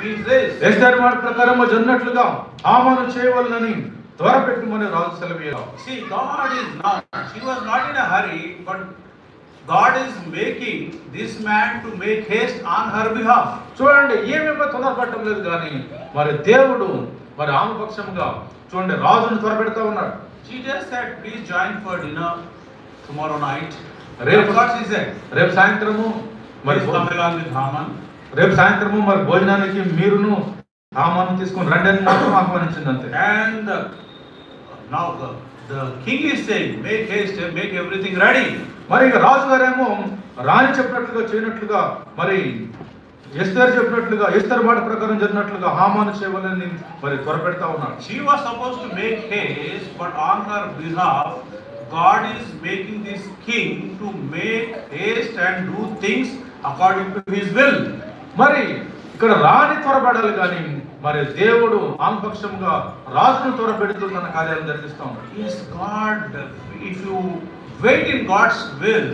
means this. ఎస్తేరు మాట ప్రకారము జరుగునట్లుగా హామాను చేయవలనని త్వరపెట్టుమని రాజు సెలవు. See, she was not in a hurry, but God is making this man to make haste on her behalf. చూడండి, ఏమేమో తొందరపడటం లేదు కానీ మరి దేవుడు మరి ఆమె పక్షముగా చూడండి రాజును త్వరపెడతా ఉన్నాడు. She just said, please join for dinner tomorrow night. రేపు what she said? రేపు సాయంత్రము మరి Please come along with Haman. రేపు సాయంత్రము మరి భోజనానికి మీరును హామాను తీసుకొని రండి అని మాత్రం ఆహ్వానించింది అంతే. And now the king is saying, make haste and make everything ready. మరి ఇక రాజు గారేమో రాణి చెప్పినట్లుగా చేయనట్లుగా మరి ఎస్తేరు చెప్పినట్లుగా ఎస్తేరు మాట ప్రకారం జరిగినట్లుగా హామాను చేయవలని మరి త్వరపెడతా ఉన్నాడు. She was supposed to make haste, but on her behalf God is making this king to make haste and do things according to his will. మరి ఇక్కడ రాణి త్వరపడాలి కానీ మరి దేవుడు ఆంపక్షంగా రాజును త్వరపెడుతూ తన కార్యాలను జరిగిస్తా ఉన్నాడు. Is God, if you wait in God's will,